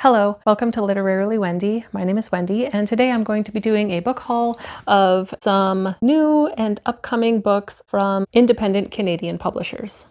Hello, welcome to Literarily Wendy. My name is Wendy, and today I'm going to be doing a book haul of some new and upcoming books from independent Canadian publishers.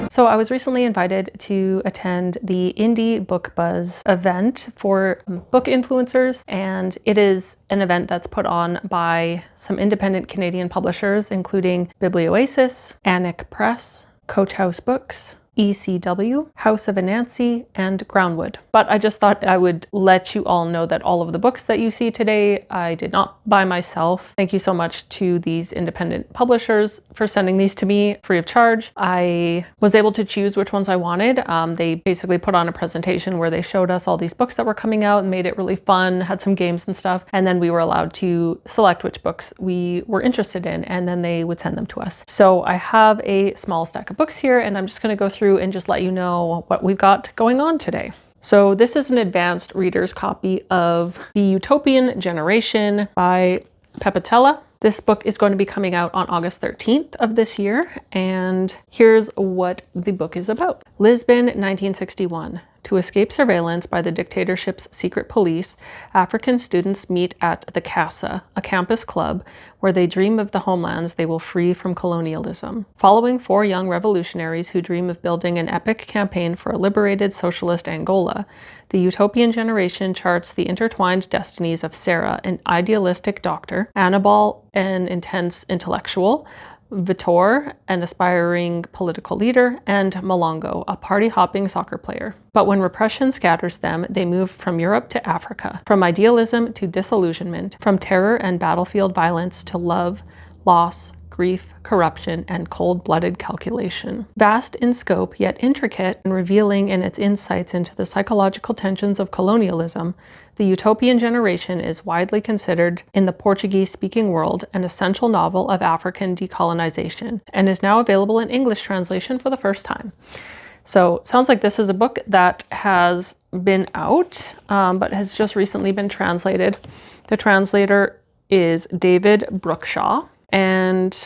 So I was recently invited to attend the Indie Book Buzz event for book influencers, and it is an event that's put on by some independent Canadian publishers, including Biblioasis, ECW Press, Coach House Books, ECW, House of Anansi, and Groundwood. But I just thought I would let you all know that all of the books that you see today, I did not buy myself. Thank you so much to these independent publishers for sending these to me free of charge. I was able to choose which ones I wanted. They basically put on a presentation where they showed us all these books that were coming out and made it really fun, had some games and stuff. And then we were allowed to select which books we were interested in, and then they would send them to us. So I have a small stack of books here, and I'm just going to go through and just let you know what we've got going on today. So this is an advanced reader's copy of The Utopian Generation by Pepitella. This book is going to be coming out on August 13th of this year, and here's what the book is about. Lisbon, 1961. To escape surveillance by the dictatorship's secret police, African students meet at the Casa, a campus club, where they dream of the homelands they will free from colonialism. Following four young revolutionaries who dream of building an epic campaign for a liberated socialist Angola, The Utopian Generation charts the intertwined destinies of Sarah, an idealistic doctor, Annabelle, an intense intellectual, Vitor, an aspiring political leader, and Malongo, a party-hopping soccer player. But when repression scatters them, they move from Europe to Africa, from idealism to disillusionment, from terror and battlefield violence to love, loss, grief, corruption, and cold-blooded calculation. Vast in scope, yet intricate and revealing in its insights into the psychological tensions of colonialism, The Utopian Generation is widely considered in the Portuguese-speaking world an essential novel of African decolonization, and is now available in English translation for the first time. So sounds like this is a book that has been out, but has just recently been translated. The translator is David Brookshaw, and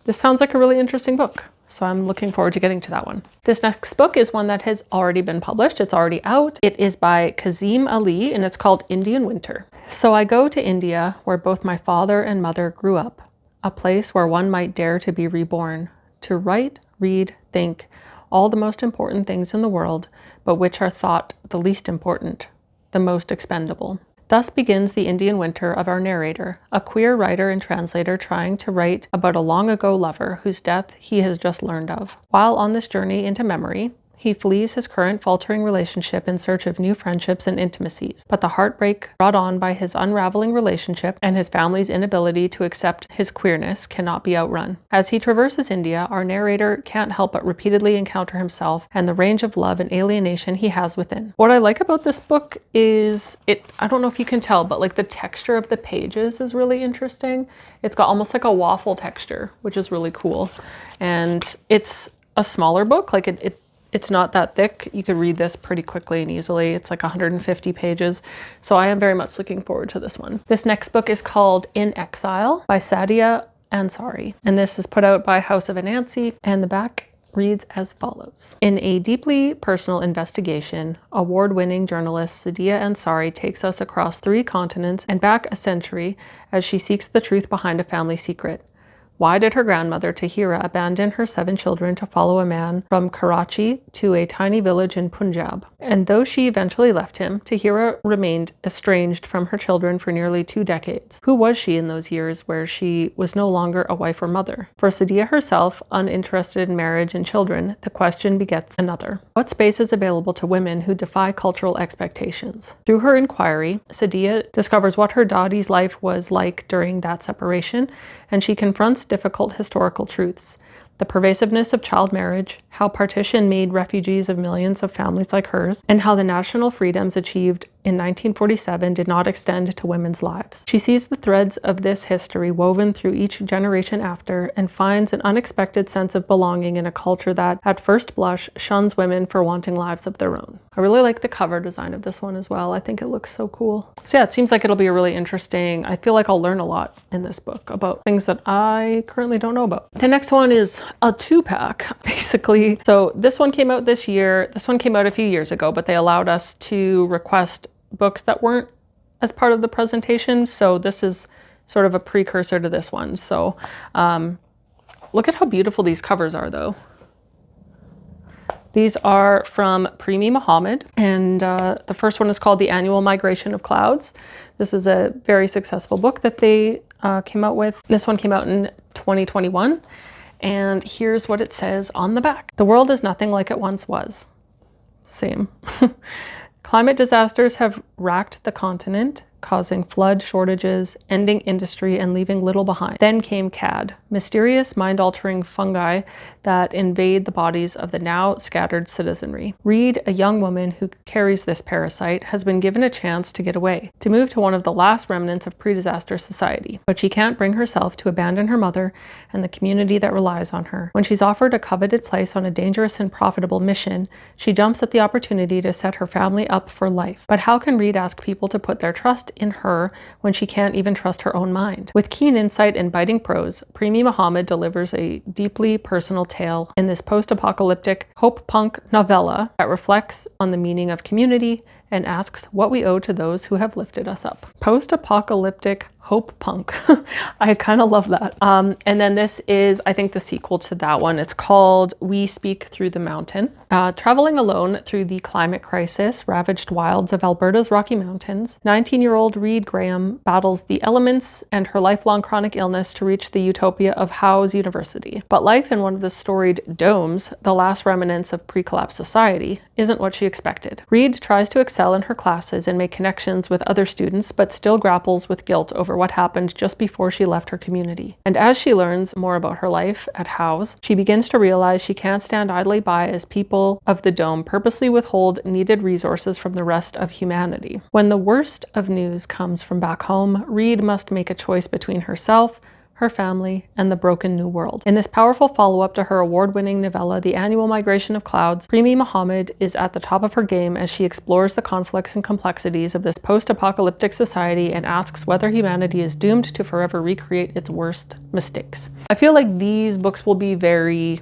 this sounds like a really interesting book. So I'm looking forward to getting to that one. This next book is one that has already been published. It's already out. It is by Kazim Ali, and it's called Indian Winter. So I go to India, where both my father and mother grew up, a place where one might dare to be reborn, to write, read, think, all the most important things in the world, but which are thought the least important, the most expendable. Thus begins the Indian winter of our narrator, a queer writer and translator trying to write about a long-ago lover whose death he has just learned of. While on this journey into memory, he flees his current faltering relationship in search of new friendships and intimacies, but the heartbreak brought on by his unraveling relationship and his family's inability to accept his queerness cannot be outrun. As he traverses India, our narrator can't help but repeatedly encounter himself and the range of love and alienation he has within. What I like about this book is I don't know if you can tell, but like the texture of the pages is really interesting. It's got almost like a waffle texture, which is really cool. And it's a smaller book, like it's not that thick. You could read this pretty quickly and easily. It's like 150 pages. So I am very much looking forward to this one. This next book is called In Exile by Sadia Ansari. And this is put out by House of Anansi, and the back reads as follows. In a deeply personal investigation, award-winning journalist Sadia Ansari takes us across 3 continents and back a century as she seeks the truth behind a family secret. Why did her grandmother, Tahira, abandon her 7 children to follow a man from Karachi to a tiny village in Punjab? And though she eventually left him, Tahira remained estranged from her children for nearly 2 decades. Who was she in those years where she was no longer a wife or mother? For Sadia herself, uninterested in marriage and children, the question begets another. What space is available to women who defy cultural expectations? Through her inquiry, Sadia discovers what her Dadi's life was like during that separation, and she confronts difficult historical truths. The pervasiveness of child marriage, how partition made refugees of millions of families like hers, and how the national freedoms achieved in 1947 did not extend to women's lives. She sees the threads of this history woven through each generation after and finds an unexpected sense of belonging in a culture that, at first blush, shuns women for wanting lives of their own. I really like the cover design of this one as well. I think it looks so cool. So yeah, it seems like it'll be a really interesting, I feel like I'll learn a lot in this book about things that I currently don't know about. The next one is a 2-pack, basically. So this one came out this year. This one came out a few years ago, but they allowed us to request books that weren't as part of the presentation. So this is sort of a precursor to this one. So look at how beautiful these covers are though. These are from Premi Muhammad, and the first one is called The Annual Migration of Clouds. This is a very successful book that they came out with. This one came out in 2021, and here's what it says on the back. The world is nothing like it once was. Same. Climate disasters have racked the continent, causing flood shortages, ending industry, and leaving little behind. Then came CAD, mysterious mind-altering fungi that invade the bodies of the now scattered citizenry. Reed, a young woman who carries this parasite, has been given a chance to get away, to move to one of the last remnants of pre-disaster society. But she can't bring herself to abandon her mother and the community that relies on her. When she's offered a coveted place on a dangerous and profitable mission, she jumps at the opportunity to set her family up for life. But how can Reed ask people to put their trust in her when she can't even trust her own mind? With keen insight and biting prose, Premi Muhammad delivers a deeply personal tale in this post-apocalyptic hope punk novella that reflects on the meaning of community and asks what we owe to those who have lifted us up. Post-apocalyptic hope punk. I kind of love that. And then this is, I think, the sequel to that one. It's called We Speak Through the Mountain. Traveling alone through the climate crisis ravaged wilds of Alberta's Rocky Mountains, 19-year-old Reed Graham battles the elements and her lifelong chronic illness to reach the utopia of Howe's University. But life in one of the storied domes, the last remnants of pre-collapse society, isn't what she expected. Reed tries to excel in her classes and make connections with other students, but still grapples with guilt over what happened just before she left her community. And as she learns more about her life at Howe's, she begins to realize she can't stand idly by as people of the dome purposely withhold needed resources from the rest of humanity. When the worst of news comes from back home, Reed must make a choice between herself, her family, and the broken new world. In this powerful follow-up to her award-winning novella, The Annual Migration of Clouds, Premi Muhammad is at the top of her game as she explores the conflicts and complexities of this post-apocalyptic society and asks whether humanity is doomed to forever recreate its worst mistakes. I feel like these books will be very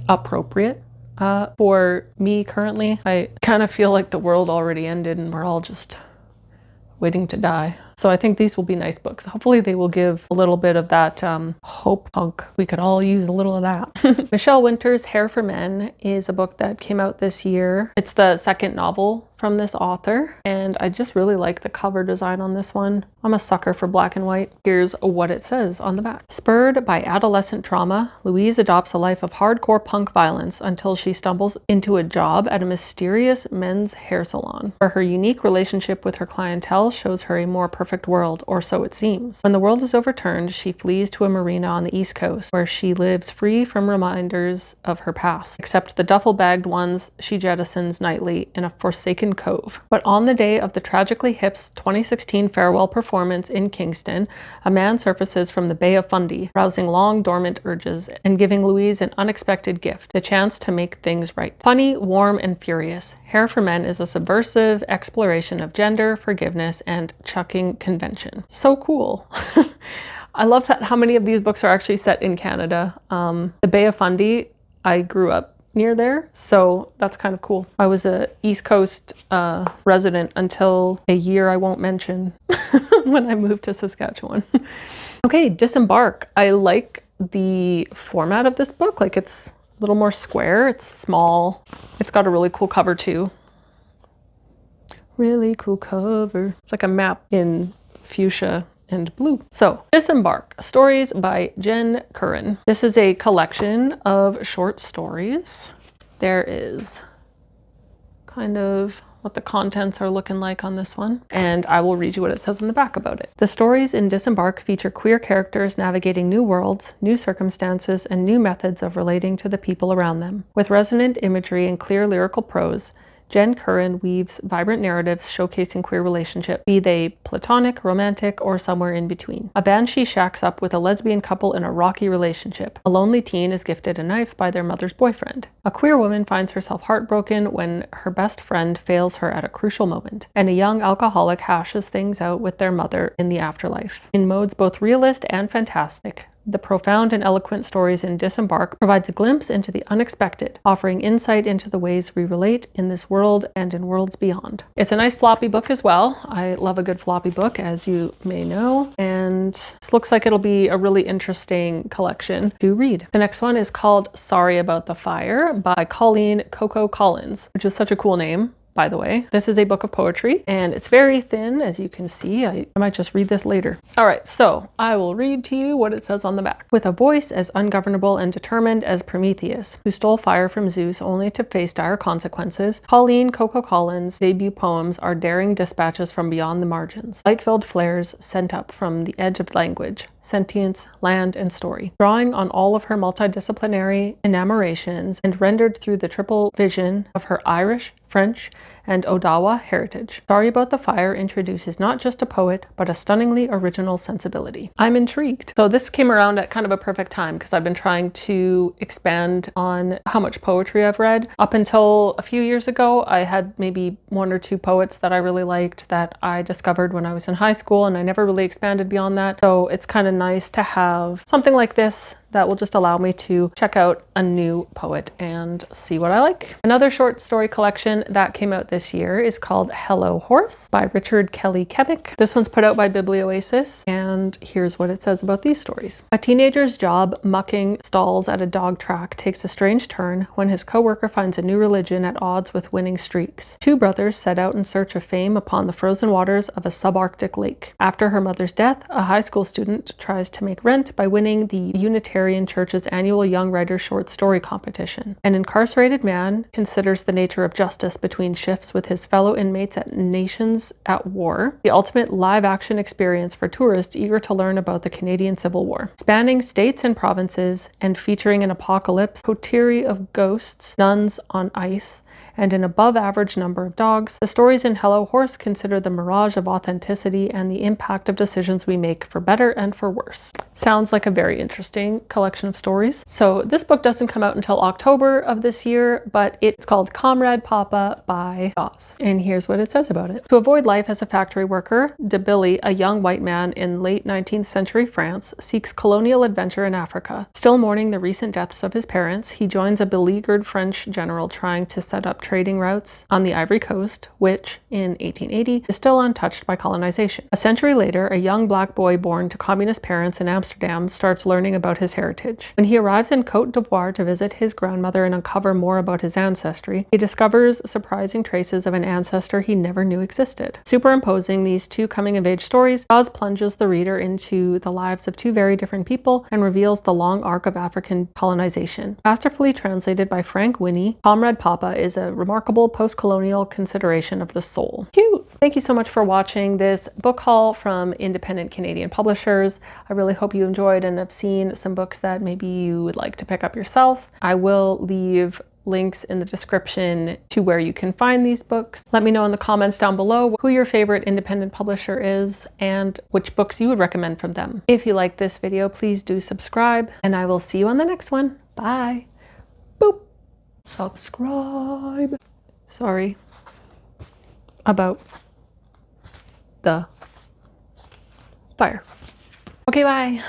appropriate for me currently. I kind of feel like the world already ended and we're all just waiting to die. So I think these will be nice books. Hopefully they will give a little bit of that hope punk. We could all use a little of that. Michelle Winter's Hair for Men is a book that came out this year. It's the second novel from this author, and I just really like the cover design on this one. I'm a sucker for black and white. Here's what it says on the back. Spurred by adolescent trauma, Louise adopts a life of hardcore punk violence until she stumbles into a job at a mysterious men's hair salon, where her unique relationship with her clientele shows her a more perfect world, or so it seems. When the world is overturned, she flees to a marina on the East Coast, where she lives free from reminders of her past, except the duffel-bagged ones she jettisons nightly in a forsaken cove. But on the day of the Tragically Hip's 2016 farewell performance in Kingston, a man surfaces from the Bay of Fundy, rousing long dormant urges and giving Louise an unexpected gift, the chance to make things right. Funny, warm, and furious, Hair for Men is a subversive exploration of gender, forgiveness, and chucking convention. So cool. I love that how many of these books are actually set in Canada. The Bay of Fundy, I grew up near there, so that's kind of cool. I was a East Coast resident until a year I won't mention when I moved to Saskatchewan. Okay, Disembark. I like the format of this book. Like, it's a little more square, it's small. It's got a really cool cover too. Really cool cover. It's like a map in fuchsia and blue. So, Disembark, stories by Jen Curran. This is a collection of short stories. There is kind of what the contents are looking like on this one, and I will read you what it says on the back about it. The stories in Disembark feature queer characters navigating new worlds, new circumstances, and new methods of relating to the people around them. With resonant imagery and clear lyrical prose, Jen Curran weaves vibrant narratives showcasing queer relationships, be they platonic, romantic, or somewhere in between. A banshee shacks up with a lesbian couple in a rocky relationship. A lonely teen is gifted a knife by their mother's boyfriend. A queer woman finds herself heartbroken when her best friend fails her at a crucial moment. And a young alcoholic hashes things out with their mother in the afterlife. In modes both realist and fantastic, the profound and eloquent stories in Disembark provides a glimpse into the unexpected, offering insight into the ways we relate in this world and in worlds beyond. It's a nice floppy book as well. I love a good floppy book, as you may know, and this looks like it'll be a really interesting collection to read. The next one is called Sorry About the Fire by Colleen Coco Collins, which is such a cool name. By the way, this is a book of poetry and it's very thin, as you can see. I might just read this later. All right, so I will read to you what it says on the back. With a voice as ungovernable and determined as Prometheus, who stole fire from Zeus only to face dire consequences, Colleen Coco Collins' debut poems are daring dispatches from beyond the margins, light-filled flares sent up from the edge of language, sentience, land, and story, drawing on all of her multidisciplinary enamorations and rendered through the triple vision of her Irish, French, and Odawa heritage. Sorry About the Fire introduces not just a poet, but a stunningly original sensibility. I'm intrigued. So this came around at kind of a perfect time because I've been trying to expand on how much poetry I've read. Up until a few years ago, I had maybe one or two poets that I really liked that I discovered when I was in high school, and I never really expanded beyond that. So it's kind of nice to have something like this that will just allow me to check out a new poet and see what I like. Another short story collection that came out this year is called Hello Horse by Richard Kelly Kemick. This one's put out by Biblioasis, and here's what it says about these stories. A teenager's job mucking stalls at a dog track takes a strange turn when his co-worker finds a new religion at odds with winning streaks. Two brothers set out in search of fame upon the frozen waters of a subarctic lake. After her mother's death, a high school student tries to make rent by winning the Unitarian Church's annual Young Writer Short Story Competition. An incarcerated man considers the nature of justice between shifts with his fellow inmates at nations at war, the ultimate live-action experience for tourists eager to learn about the Canadian Civil War. Spanning states and provinces and featuring an apocalypse, coterie of ghosts, nuns on ice, and an above-average number of dogs, the stories in Hello Horse consider the mirage of authenticity and the impact of decisions we make for better and for worse. Sounds like a very interesting collection of stories. So this book doesn't come out until October of this year, but it's called Comrade Papa by Dawes. And here's what it says about it. To avoid life as a factory worker, de Billy, a young white man in late 19th century France, seeks colonial adventure in Africa. Still mourning the recent deaths of his parents, he joins a beleaguered French general trying to set up trading routes on the Ivory Coast, which, in 1880, is still untouched by colonization. A century later, a young black boy born to communist parents in Amsterdam starts learning about his heritage. When he arrives in Côte d'Ivoire to visit his grandmother and uncover more about his ancestry, he discovers surprising traces of an ancestor he never knew existed. Superimposing these two coming-of-age stories, Dawes plunges the reader into the lives of two very different people and reveals the long arc of African colonization. Masterfully translated by Frank Winnie, Comrade Papa is a remarkable post-colonial consideration of the soul. Cute! Thank you so much for watching this book haul from independent Canadian publishers. I really hope you enjoyed and have seen some books that maybe you would like to pick up yourself. I will leave links in the description to where you can find these books. Let me know in the comments down below who your favorite independent publisher is and which books you would recommend from them. If you like this video, please do subscribe, and I will see you on the next one. Bye! Boop! Subscribe. Sorry about the fire. Okay, bye.